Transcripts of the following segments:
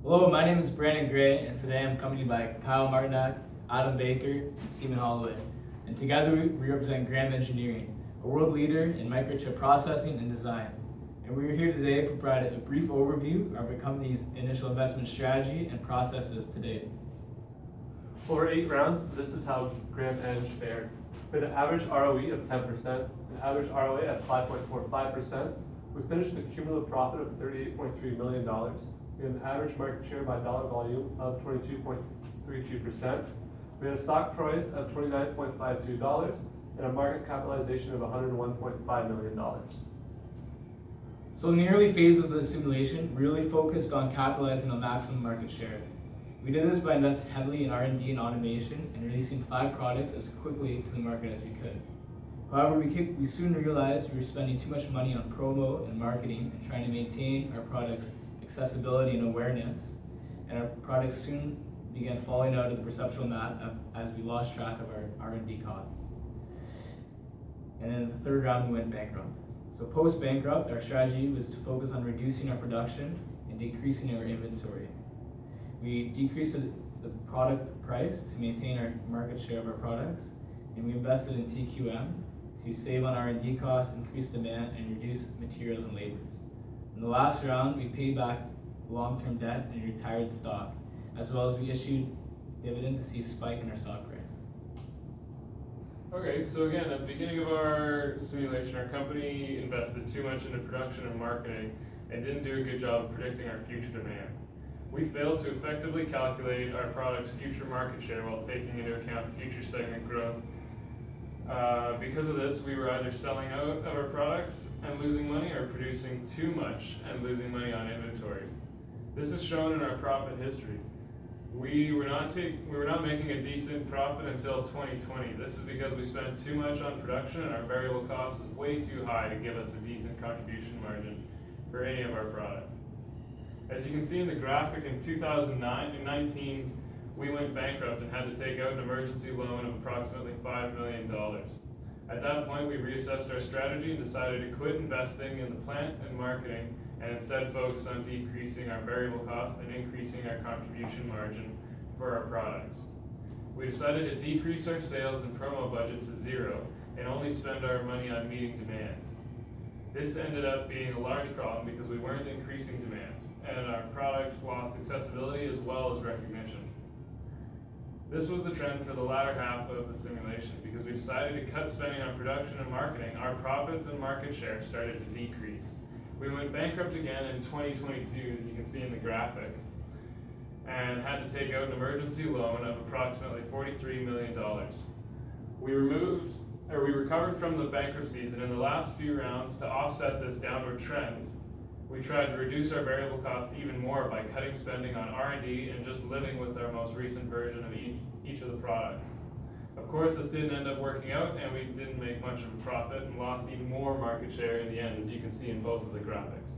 Hello, my name is Brandon Gray, and today I'm accompanied by Kyle Matyniuk, Adam Baker, and Stephen Holloway. And together we represent Graham Engineering, a world leader in microchip processing and design. And we are here today to provide a brief overview of the company's initial investment strategy and processes to date. Over 8 rounds, this is how Graham Eng fared. We had an average ROE of 10%, an average ROA at 5.45%. We finished with a cumulative profit of $38.3 million. We had an average market share by dollar volume of 22.32%. We had a stock price of $29.52 and a market capitalization of $101.5 million. So in the early phases of the simulation, we really focused on capitalizing on maximum market share. We did this by investing heavily in R&D and automation and releasing 5 products as quickly to the market as we could. However, we soon realized we were spending too much money on promo and marketing and trying to maintain our products' accessibility and awareness, and our products soon began falling out of the perceptual map as we lost track of our R&D costs. And in the third round, we went bankrupt. So post-bankrupt, our strategy was to focus on reducing our production and decreasing our inventory. We decreased the product price to maintain our market share of our products, and we invested in TQM to save on R&D costs, increase demand, and reduce materials and labors. In the last round, we paid back long-term debt and retired stock, as well as we issued dividend to see a spike in our stock price. Okay, so again, at the beginning of our simulation, our company invested too much into production and marketing and didn't do a good job of predicting our future demand. We failed to effectively calculate our product's future market share while taking into account future segment growth. Because of this, we were either selling out of our products and losing money or producing too much and losing money on inventory. This is shown in our profit history. We were not making a decent profit until 2020. This is because we spent too much on production and our variable cost was way too high to give us a decent contribution margin for any of our products. As you can see in the graphic, in 2019, we went bankrupt and had to take out an emergency loan of approximately $5 million. At that point, we reassessed our strategy and decided to quit investing in the plant and marketing and instead focus on decreasing our variable cost and increasing our contribution margin for our products. We decided to decrease our sales and promo budget to 0 and only spend our money on meeting demand. This ended up being a large problem because we weren't increasing demand, and our products lost accessibility as well as recognition. This was the trend for the latter half of the simulation. Because we decided to cut spending on production and marketing, our profits and market share started to decrease. We went bankrupt again in 2022, as you can see in the graphic, and had to take out an emergency loan of approximately $43 million. We recovered from the bankruptcies, and in the last few rounds, to offset this downward trend, we tried to reduce our variable costs even more by cutting spending on R&D and just living with our most recent version of each of the products. Of course, this didn't end up working out, and we didn't make much of a profit and lost even more market share in the end, as you can see in both of the graphics.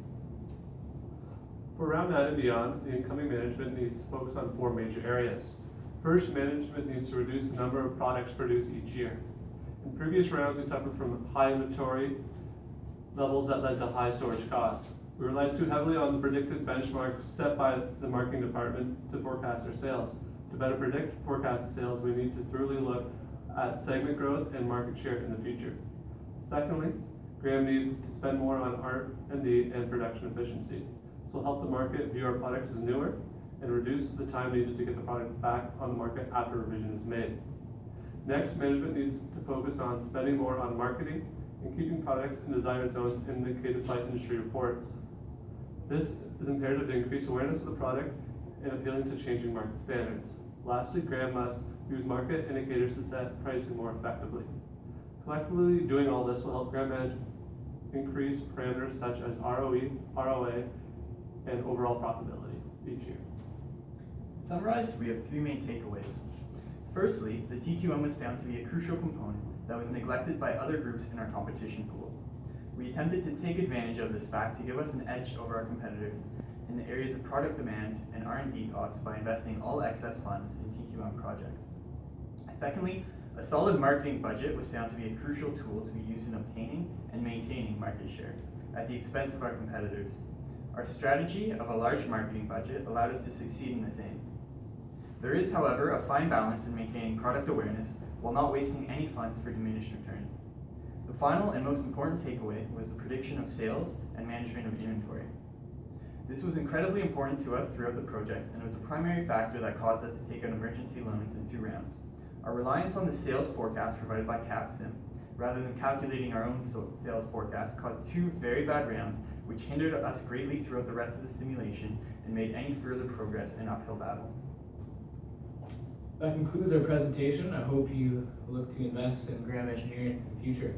For round 9 and beyond, the incoming management needs to focus on 4 major areas. First, management needs to reduce the number of products produced each year. In previous rounds, we suffered from high inventory levels that led to high storage costs. We relied too heavily on the predicted benchmarks set by the marketing department to forecast our sales. To better predict forecasted sales, we need to thoroughly look at segment growth and market share in the future. Secondly, Graham needs to spend more on R&D and production efficiency. This will help the market view our products as newer and reduce the time needed to get the product back on the market after a revision is made. Next, management needs to focus on spending more on marketing and keeping products in desired zones indicated by industry reports. This is imperative to increase awareness of the product and appealing to changing market standards. Lastly, Graham must use market indicators to set pricing more effectively. Collectively, doing all this will help Graham manage increase parameters such as ROE, ROA, and overall profitability each year. To summarize, we have 3 main takeaways. Firstly, the TQM was found to be a crucial component that was neglected by other groups in our competition pool. We attempted to take advantage of this fact to give us an edge over our competitors in the areas of product demand and R&D costs by investing all excess funds in TQM projects. Secondly, a solid marketing budget was found to be a crucial tool to be used in obtaining and maintaining market share at the expense of our competitors. Our strategy of a large marketing budget allowed us to succeed in this aim. There is, however, a fine balance in maintaining product awareness while not wasting any funds for diminished returns. The final and most important takeaway was the prediction of sales and management of inventory. This was incredibly important to us throughout the project and was the primary factor that caused us to take out emergency loans in 2 rounds. Our reliance on the sales forecast provided by Capsim, rather than calculating our own sales forecast, caused 2 very bad rounds, which hindered us greatly throughout the rest of the simulation and made any further progress an uphill battle. That concludes our presentation. I hope you look to invest in Graham Engineering in the future.